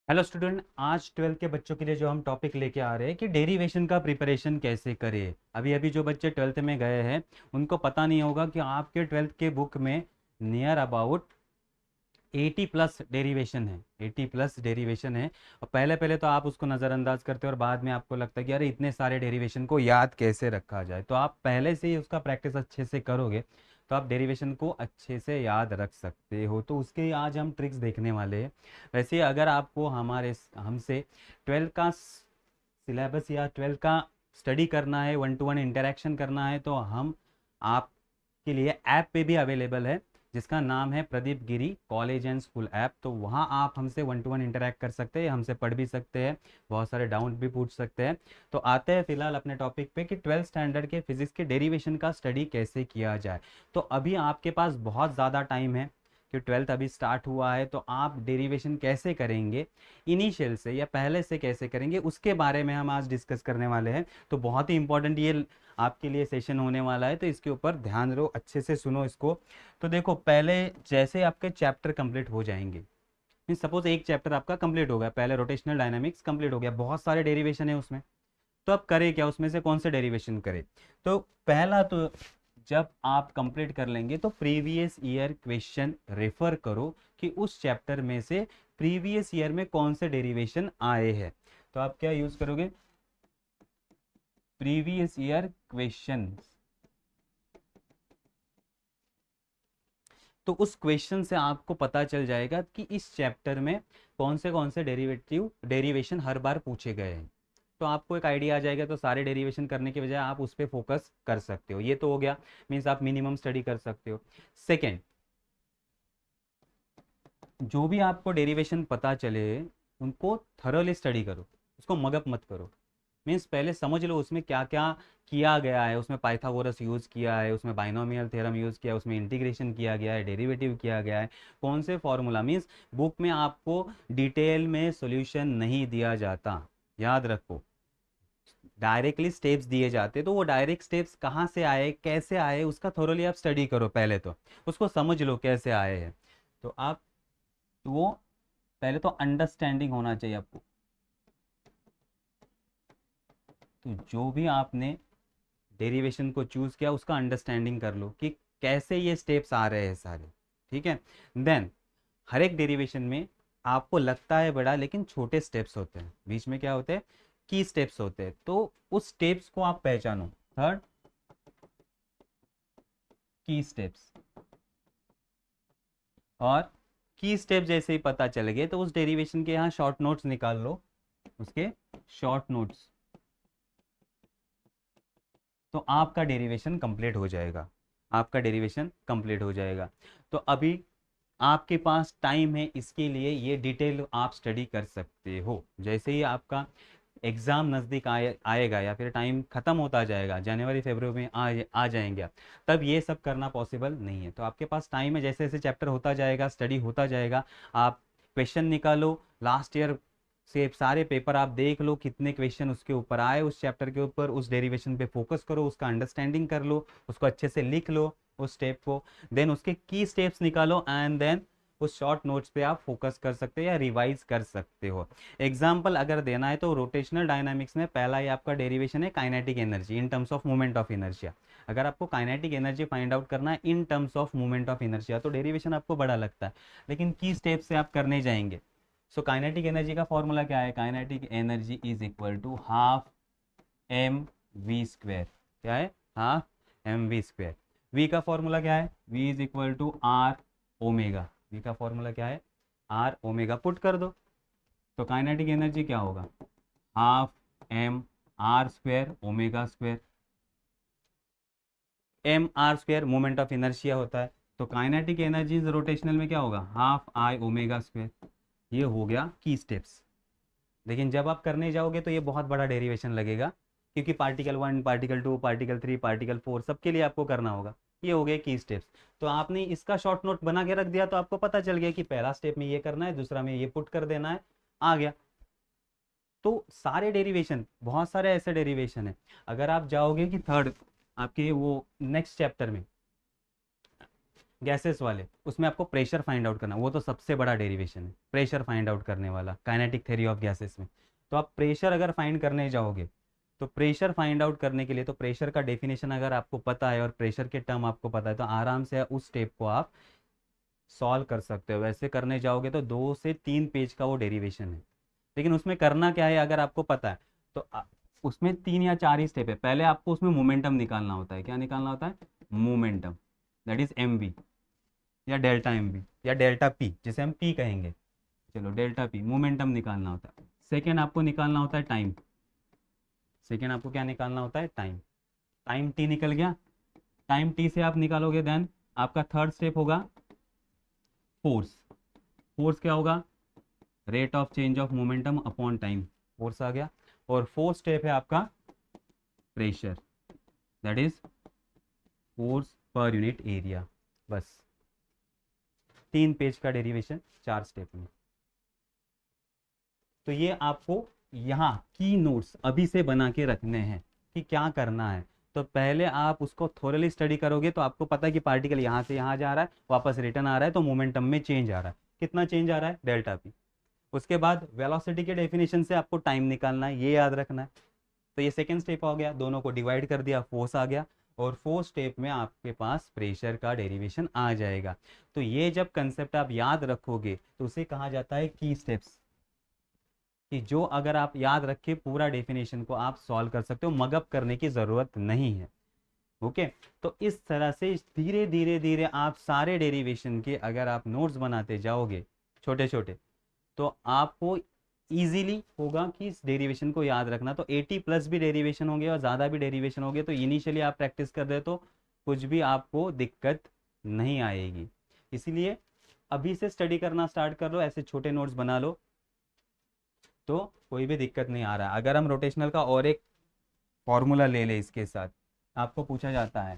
Hello student, आज 12th के बच्चों के लिए जो हम टॉपिक लेके आ रहे हैं कि डेरिवेशन का प्रिपरेशन कैसे करें। अभी अभी जो बच्चे 12th में गए हैं उनको पता नहीं होगा कि आपके 12th के बुक में नियर अबाउट 80 प्लस डेरिवेशन है। 80 प्लस डेरिवेशन है। और पहले पहले तो आप उसको नज़रअंदाज करते हो और बाद में आपको लगता है कि अरे इतने सारे डेरिवेशन को याद कैसे रखा जाए। तो आप पहले से ही उसका प्रैक्टिस अच्छे से करोगे तो आप डेरिवेशन को अच्छे से याद रख सकते हो। तो उसके आज हम ट्रिक्स देखने वाले हैं। वैसे अगर आपको हमारे हमसे 12 का सिलेबस या 12 का स्टडी करना है, वन टू वन इंटरेक्शन करना है, तो हम आपके लिए ऐप पे भी अवेलेबल है जिसका नाम है प्रदीप गिरी कॉलेज एंड स्कूल ऐप। तो वहाँ आप हमसे वन टू वन इंटरेक्ट कर सकते हैं, हमसे पढ़ भी सकते हैं, बहुत सारे डाउट भी पूछ सकते हैं। तो आते हैं फिलहाल अपने टॉपिक पे कि 12th स्टैंडर्ड के फिजिक्स के डेरिवेशन का स्टडी कैसे किया जाए। तो अभी आपके पास बहुत ज़्यादा टाइम है कि 12th अभी स्टार्ट हुआ है, तो आप डेरिवेशन कैसे करेंगे, इनिशियल से या पहले से कैसे करेंगे, उसके बारे में हम आज डिस्कस करने वाले हैं। तो बहुत ही इंपॉर्टेंट ये आपके लिए सेशन होने वाला है, तो इसके ऊपर ध्यान दो, अच्छे से सुनो इसको। तो देखो, पहले जैसे आपके चैप्टर कंप्लीट हो जाएंगे, मीन सपोज एक चैप्टर आपका कंप्लीट हो गया, पहले रोटेशनल डायनामिक्स कंप्लीट हो गया, बहुत सारे डेरिवेशन है उसमें। तो अब करें क्या, उसमें से कौन से डेरिवेशन करें। तो पहला तो जब आप कंप्लीट कर लेंगे तो प्रीवियस ईयर क्वेश्चन रेफर करो कि उस चैप्टर में से प्रीवियस ईयर में कौन से डेरिवेशन आए हैं। तो आप क्या यूज करोगे, प्रीवियस ईयर क्वेश्चन। तो उस क्वेश्चन से आपको पता चल जाएगा कि इस चैप्टर में कौन से डेरिवेशन हर बार पूछे गए हैं। तो आपको एक आइडिया आ जाएगा, तो सारे डेरिवेशन करने के बजाय आप उस पर फोकस कर सकते हो। ये तो हो गया, मीन्स आप मिनिमम स्टडी कर सकते हो। सेकेंड, जो भी आपको डेरिवेशन पता चले उनको थरोली स्टडी करो, उसको मगअप मत करो। मीन्स पहले समझ लो उसमें क्या क्या किया गया है। उसमें पाइथागोरस यूज़ किया है, उसमें बाइनोमियल थ्योरम यूज़ किया है, उसमें इंटीग्रेशन किया गया है, डेरिवेटिव किया गया है, कौन से फॉर्मूला। मीन्स बुक में आपको डिटेल में सॉल्यूशन नहीं दिया जाता, याद रखो। डायरेक्टली स्टेप्स दिए जाते, तो वो डायरेक्ट स्टेप्स कहाँ से आए, कैसे आए, उसका थोरोली आप स्टडी करो। पहले तो उसको समझ लो कैसे आए हैं। तो आप वो पहले तो अंडरस्टैंडिंग होना चाहिए आपको। तो जो भी आपने डेरिवेशन को चूज किया उसका अंडरस्टैंडिंग कर लो कि कैसे ये स्टेप्स आ रहे हैं सारे। ठीक है। देन हर एक डेरिवेशन में आपको लगता है बड़ा, लेकिन छोटे स्टेप्स होते हैं बीच में। क्या होते हैं, की स्टेप्स होते हैं। तो उस स्टेप्स को आप पहचानो। थर्ड, की स्टेप्स। और की स्टेप जैसे ही पता चल गए तो उस डेरिवेशन के यहाँ शॉर्ट नोट्स निकाल लो, उसके शॉर्ट नोट्स। तो आपका डेरिवेशन कंप्लीट हो जाएगा, आपका डेरिवेशन कंप्लीट हो जाएगा। तो अभी आपके पास टाइम है, इसके लिए ये डिटेल आप स्टडी कर सकते हो। जैसे ही आपका एग्ज़ाम नज़दीक आएगा या फिर टाइम ख़त्म होता जाएगा, जनवरी फरवरी में आ जाएंगे आप, तब ये सब करना पॉसिबल नहीं है। तो आपके पास टाइम है, जैसे जैसे चैप्टर होता जाएगा, स्टडी होता जाएगा, आप क्वेश्चन निकालो। लास्ट ईयर से सारे पेपर आप देख लो, कितने क्वेश्चन उसके ऊपर आए, उस चैप्टर के ऊपर, उस डेरिवेशन पे फोकस करो, उसका अंडरस्टैंडिंग कर लो, उसको अच्छे से लिख लो उस स्टेप को। देन उसके की स्टेप्स निकालो एंड देन उस शॉर्ट नोट्स पे आप फोकस कर सकते हो या रिवाइज कर सकते हो। एग्जाम्पल अगर देना है तो रोटेशनल डायनामिक्स में पहला ही आपका डेरिवेशन है kinetic energy in terms of movement of inertia. अगर आपको काइनेटिक एनर्जी फाइंड आउट करना है in terms of movement of inertia तो डेरिवेशन आपको बड़ा लगता है, लेकिन की स्टेप से आप करने जाएंगे। सो काइनेटिक एनर्जी का फॉर्मूला क्या है, kinetic energy is equal to half m v square. क्या है, half m v square. V का फॉर्मूला क्या है, v is equal to r omega. V का फॉर्मूला क्या है, आर ओमेगा। पुट कर दो तो काइनेटिक एनर्जी क्या होगा, half m r square omega square. M r square moment of inertia होता है, तो काइनेटिक एनर्जी रोटेशनल में क्या होगा, हाफ आई ओमेगा स्क्वेयर। ये हो गया की स्टेप्स। लेकिन जब आप करने जाओगे तो ये बहुत बड़ा डेरिवेशन लगेगा, क्योंकि पार्टिकल 1, पार्टिकल 2, पार्टिकल 3, पार्टिकल 4 सबके लिए आपको करना होगा। ये हो गए की स्टेप्स। तो आपने इसका शॉर्ट नोट बना के रख दिया तो आपको पता चल गया कि पहला स्टेप में ये करना है, दूसरा में ये पुट कर देना है, आ गया। तो सारे डेरिवेशन, बहुत सारे ऐसे डेरिवेशन है। अगर आप जाओगे कि थर्ड आपके वो नेक्स्ट चैप्टर में, गैसेस वाले, उसमें आपको प्रेशर फाइंड आउट करना, वो तो सबसे बड़ा डेरिवेशन है, प्रेशर फाइंड आउट करने वाला काइनेटिक थ्योरी ऑफ गैसेस में। तो आप प्रेशर अगर फाइंड करने जाओगे, तो प्रेशर फाइंड आउट करने के लिए तो प्रेशर का डेफिनेशन अगर आपको पता है और प्रेशर के टर्म आपको पता है, तो आराम से उस स्टेप को आप सॉल्व कर सकते हो। वैसे करने जाओगे तो 2 से 3 पेज का वो डेरिवेशन है, लेकिन उसमें करना क्या है अगर आपको पता है तो उसमें 3 या 4 ही स्टेप है। पहले आपको उसमें मोमेंटम निकालना होता है। क्या निकालना होता है? Momentum, that is m v या डेल्टा एम वी या डेल्टा पी, जिसे हम पी कहेंगे। चलो डेल्टा पी मोमेंटम निकालना होता है। सेकेंड आपको निकालना होता है टाइम। सेकेंड आपको क्या निकालना होता है? टाइम। टाइम टी निकल गया। टाइम टी से आप निकालोगे, देन आपका थर्ड स्टेप होगा फोर्स। फोर्स क्या होगा? Rate of change of momentum upon time, force आ गया। और फोर्थ स्टेप है आपका pressure, that is force per unit area. बस 3 पेज का डेरिवेशन 4 स्टेप में। तो ये आपको यहाँ की नोट्स अभी से बना के रखने हैं कि क्या करना है। तो पहले आप उसको थोरली स्टडी करोगे तो आपको पता है कि पार्टिकल यहाँ से यहाँ जा रहा है, वापस रिटर्न आ रहा है, तो मोमेंटम में चेंज आ रहा है। कितना चेंज आ रहा है? Delta P. उसके बाद वेलोसिटी के डेफिनेशन से आपको टाइम निकालना है, ये याद रखना है। तो ये सेकेंड स्टेप हो गया, दोनों को डिवाइड कर दिया, फोर्स आ गया। और फोर्थ स्टेप में आपके पास प्रेशर का डेरिवेशन आ जाएगा। तो ये जब कंसेप्ट आप याद रखोगे तो उसे कहा जाता है की स्टेप्स, कि जो अगर आप याद रखे पूरा डेफिनेशन को आप सॉल्व कर सकते हो, मगअप करने की ज़रूरत नहीं है। ओके। तो इस तरह से धीरे धीरे धीरे आप सारे डेरिवेशन के अगर आप नोट्स बनाते जाओगे छोटे छोटे, तो आपको इजीली होगा कि इस डेरिवेशन को याद रखना। तो 80+ भी डेरिवेशन होंगे और ज़्यादा भी डेरिवेशन होंगे, तो इनिशियली आप प्रैक्टिस कर रहे हो तो कुछ भी आपको दिक्कत नहीं आएगी। इसीलिए अभी से स्टडी करना स्टार्ट कर लो, ऐसे छोटे नोट्स बना लो, तो कोई भी दिक्कत नहीं आ रहा। अगर हम रोटेशनल का और एक फॉर्मूला ले ले इसके साथ, आपको पूछा जाता है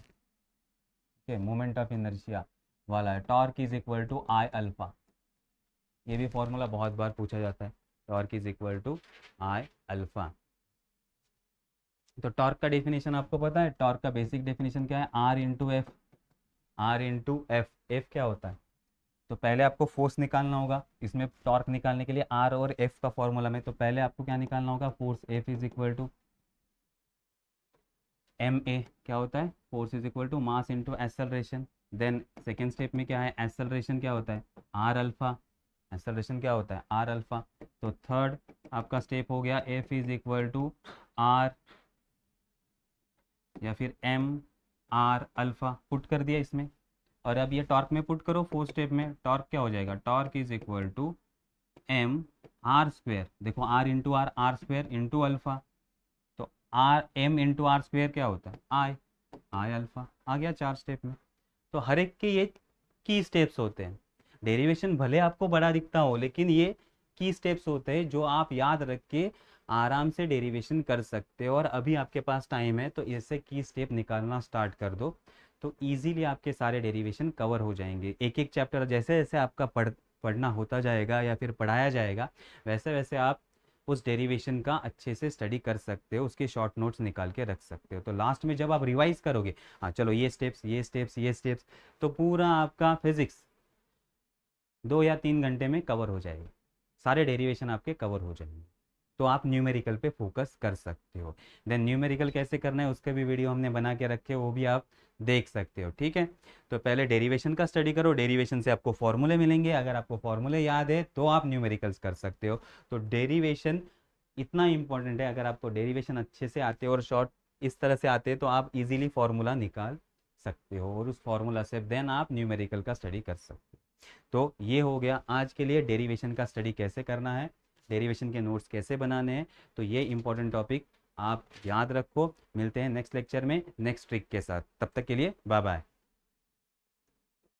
कि मोमेंट ऑफ इनर्शिया वाला है, torque is equal to I alpha. ये भी फॉर्मूला बहुत बार पूछा जाता है, torque is equal to I alpha. तो टॉर्क का डेफिनेशन आपको पता है? टॉर्क का बेसिक डेफिनेशन क्या है? R into f. R into f. F क्या होता है? तो पहले आपको फोर्स निकालना होगा। इसमें टॉर्क निकालने के लिए आर और एफ का फॉर्मूला में, तो पहले आपको क्या निकालना होगा? Force. F is equal to m a. क्या होता है? Force is equal to mass into acceleration. Then second step में क्या है? एक्सेलरेशन क्या होता है? R alpha. एक्सेलरेशन क्या होता है? R alpha. तो थर्ड आपका स्टेप हो गया f is equal to r या फिर एम आर अल्फा, पुट कर दिया इसमें। और अब ये टॉर्क में पुट करो फोर्थ स्टेप में, टॉर्क क्या हो जाएगा? Torque is equal to m r square. देखो r into r, r square into alpha. तो r m into r square क्या होता है? आई। आई अल्फा आ गया 4 स्टेप में। तो हर एक के ये की स्टेप्स होते हैं। डेरिवेशन भले आपको बड़ा दिखता हो, लेकिन ये की स्टेप्स होते हैं जो आप याद रख के आराम से डेरिवेशन कर सकते हो। और अभी आपके पास टाइम है तो इससे की स्टेप निकालना स्टार्ट कर दो, तो इजीली आपके सारे डेरिवेशन कवर हो जाएंगे। एक एक चैप्टर जैसे जैसे आपका पढ़ना होता जाएगा या फिर पढ़ाया जाएगा, वैसे वैसे आप उस डेरिवेशन का अच्छे से स्टडी कर सकते हो, उसके शॉर्ट नोट्स निकाल के रख सकते हो। तो लास्ट में जब आप रिवाइज करोगे, हाँ चलो ये स्टेप्स ये स्टेप्स ये स्टेप्स, तो पूरा आपका फिजिक्स 2 या 3 घंटे में कवर हो जाएगा, सारे डेरिवेशन आपके कवर हो जाएंगे। तो आप न्यूमेरिकल पे फोकस कर सकते हो। देन न्यूमेरिकल कैसे करना है उसके भी वीडियो हमने बना के रखे, वो भी आप देख सकते हो। ठीक है। तो पहले डेरिवेशन का स्टडी करो, डेरिवेशन से आपको फॉर्मूले मिलेंगे, अगर आपको फॉर्मूले याद है तो आप न्यूमेरिकल्स कर सकते हो। तो डेरिवेशन इतना इंपॉर्टेंट है, अगर आपको डेरिवेशन अच्छे से आते हो और शॉर्ट इस तरह से आते हैं तो आप इजीली फार्मूला निकाल सकते हो, और उस फार्मूला से देन आप न्यूमेरिकल का स्टडी कर सकते हो। तो ये हो गया आज के लिए डेरिवेशन का स्टडी कैसे करना है, डेरिवेशन के नोट्स कैसे बनाने हैं। तो ये इंपॉर्टेंट टॉपिक आप याद रखो। मिलते हैं नेक्स्ट लेक्चर में नेक्स्ट ट्रिक के साथ, तब तक के लिए बाय बाय।